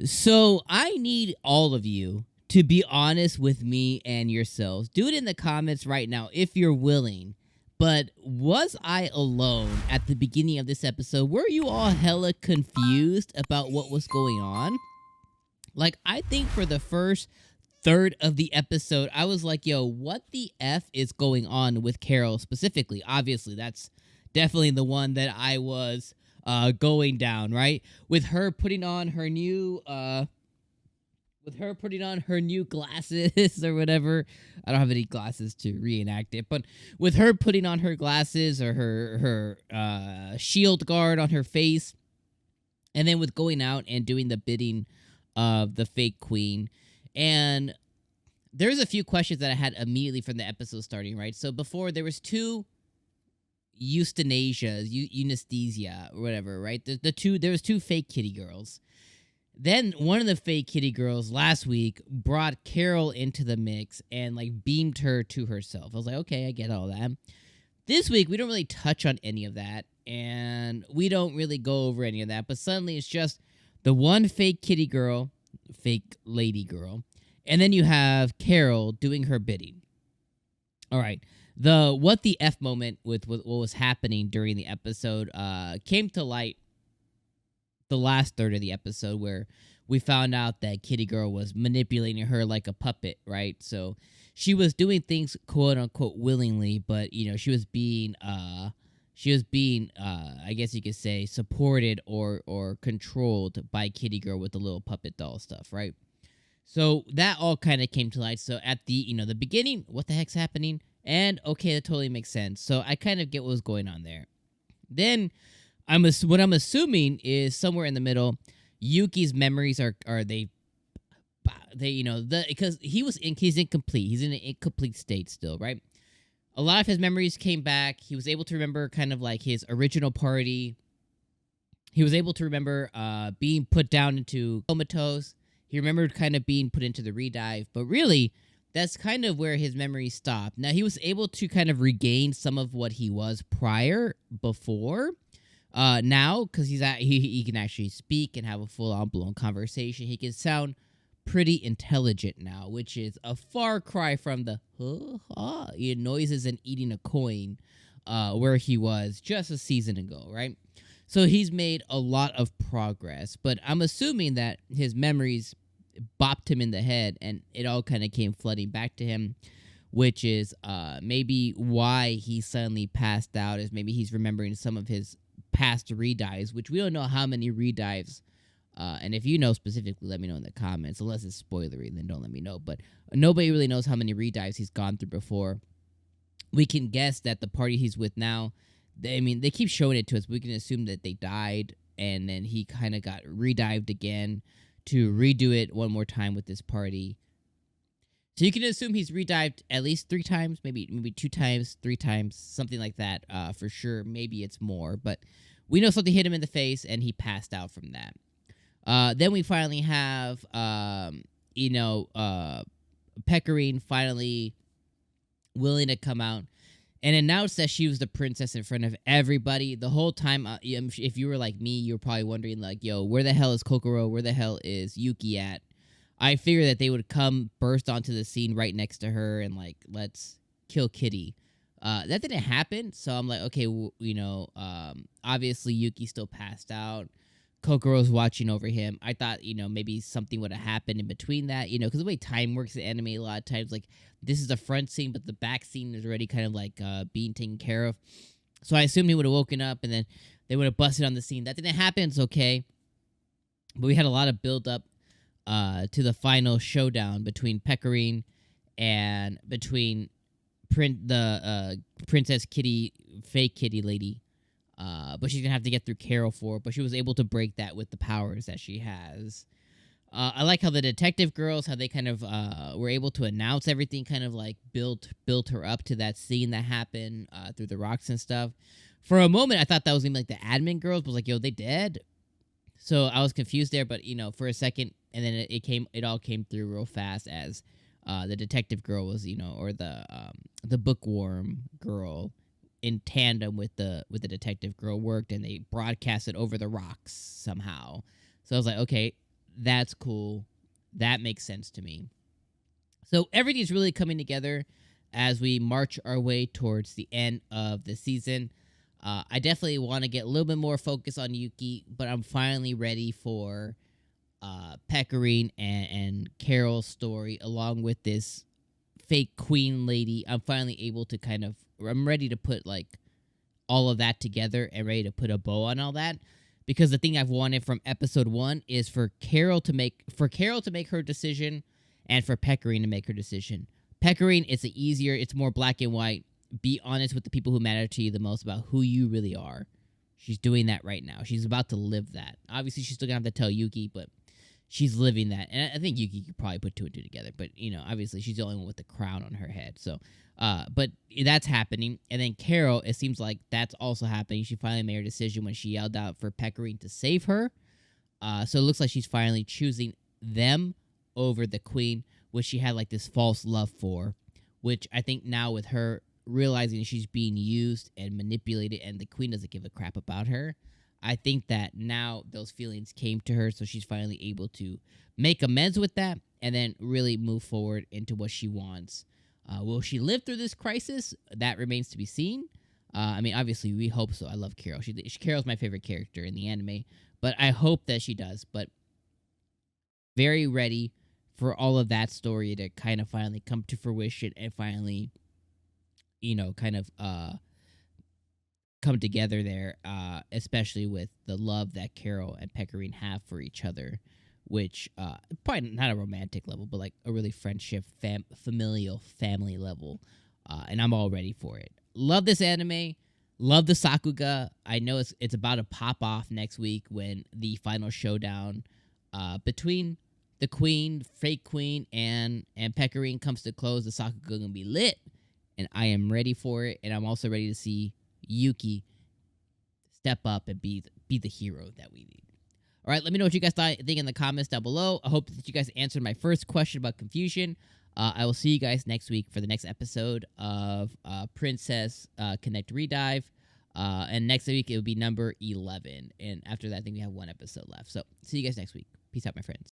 So I need all of you to be honest with me and yourselves. Do it in the comments right now if you're willing. But was I alone at the beginning of this episode? Were you all hella confused about what was going on? Like, I think for the first third of the episode, I was like, yo, what the F is going on with Karyl specifically? Obviously, that's definitely the one that I was going down, right? With her putting on her new glasses or whatever. I don't have any glasses to reenact it, but with her putting on her glasses or her shield guard on her face, and then with going out and doing the bidding of the fake queen. And there's a few questions that I had immediately from the episode starting, right? So before, there was two 𝐜𝐡𝐚𝐧𝐬𝐸, or whatever, right? There was two fake kitty girls. Then one of the fake kitty girls last week brought Karyl into the mix and like beamed her to herself. I was like, okay, I get all that. This week we don't really touch on any of that, and we don't really go over any of that. But suddenly it's just the one fake kitty girl, fake lady girl, and then you have Karyl doing her bidding. All right. The what the F moment with what was happening during the episode came to light the last third of the episode, where we found out that Kitty Girl was manipulating her like a puppet, right? So she was doing things quote unquote willingly, but she was being I guess you could say supported or controlled by Kitty Girl with the little puppet doll stuff, right? So that all kind of came to light. So at the the beginning, what the heck's happening? And okay, that totally makes sense. So I kind of get what was going on there. Then what I'm assuming is somewhere in the middle, Yuki's memories are because he's incomplete. He's in an incomplete state still, right? A lot of his memories came back. He was able to remember kind of like his original party. He was able to remember being put down into comatose. He remembered kind of being put into the redive, but really, that's kind of where his memories stopped. Now, he was able to kind of regain some of what he was before. Now, because he can actually speak and have a full-on blown conversation. He can sound pretty intelligent now, which is a far cry from the noises and eating a coin where he was just a season ago, right? So he's made a lot of progress, but I'm assuming that his memories bopped him in the head and it all kind of came flooding back to him, which is maybe why he suddenly passed out, is maybe he's remembering some of his past redives, which we don't know how many redives. And if you know specifically, let me know in the comments. Unless it's spoilery, then don't let me know. But nobody really knows how many redives he's gone through before. We can guess that the party he's with now, they keep showing it to us. But we can assume that they died, and then he kind of got redived again to redo it one more time with this party. So you can assume he's redived at least 3 times, maybe 2 times, 3 times, something like that, for sure. Maybe it's more, but we know something hit him in the face, and he passed out from that. Then we finally have, Peccarine finally willing to come out and announce that she was the princess in front of everybody. The whole time, if you were like me, you were probably wondering, like, yo, where the hell is Kokoro? Where the hell is Yuki at? I figured that they would come burst onto the scene right next to her and, like, let's kill Kitty. That didn't happen, so I'm like, okay, obviously Yuki still passed out. Kokoro's watching over him. I thought, maybe something would have happened in between that, because the way time works in anime, a lot of times, like, this is the front scene, but the back scene is already kind of, like, being taken care of. So I assumed he would have woken up, and then they would have busted on the scene. That didn't happen, it's okay. But we had a lot of build-up to the final showdown between Peccarine and between Princess Kitty, fake kitty lady. But she's going to have to get through Karyl for it. But she was able to break that with the powers that she has. I like how the detective girls, how they kind of were able to announce everything, kind of like built her up to that scene that happened through the rocks and stuff. For a moment, I thought that was going to be like the admin girls, but was like, yo, they dead? So I was confused there, but, for a second, and then it all came through real fast as the detective girl was, or the bookworm girl in tandem with the detective girl worked, and they broadcast it over the rocks somehow. So I was like, okay, That's cool. That makes sense to me. So everything's really coming together as we march our way towards the end of the season. I definitely want to get a little bit more focus on Yuki, but I'm finally ready for Peccarine and Karyl's story, along with this fake queen lady. I'm finally able to I'm ready to put like all of that together and ready to put a bow on all that. Because the thing I've wanted from episode 1 is for Karyl to make her decision, and for Peccarine to make her decision. Peccarine, it's more black and white. Be honest with the people who matter to you the most about who you really are. She's doing that right now. She's about to live that. Obviously, she's still gonna have to tell Yuki, but she's living that. And I think Yuki could probably put 2 and 2 together. But, obviously, she's the only one with the crown on her head. So, but that's happening. And then Karyl, it seems like that's also happening. She finally made her decision when she yelled out for Peccarine to save her. So it looks like she's finally choosing them over the queen, which she had like this false love for, which I think now with her realizing she's being used and manipulated and the queen doesn't give a crap about her, I think that now those feelings came to her, so she's finally able to make amends with that and then really move forward into what she wants. Will she live through this crisis? That remains to be seen. I mean, obviously, we hope so. I love Karyl. Karyl's my favorite character in the anime, but I hope that she does. But very ready for all of that story to kind of finally come to fruition and finally, come together there, especially with the love that Karyl and Peccarine have for each other, which probably not a romantic level, but like a really friendship, familial, family level, and I'm all ready for it. Love this anime. Love the Sakuga. I know it's about to pop off next week when the final showdown between the queen, fake queen, and Peccarine comes to close. The Sakuga gonna be lit, and I am ready for it. And I'm also ready to see Yuki step up and be the hero that we need. All right, let me know what you guys think in the comments down below. I hope that you guys answered my first question about confusion. I will see you guys next week for the next episode of Princess Connect Redive. And next week, it will be number 11. And after that, I think we have 1 episode left. So see you guys next week. Peace out, my friends.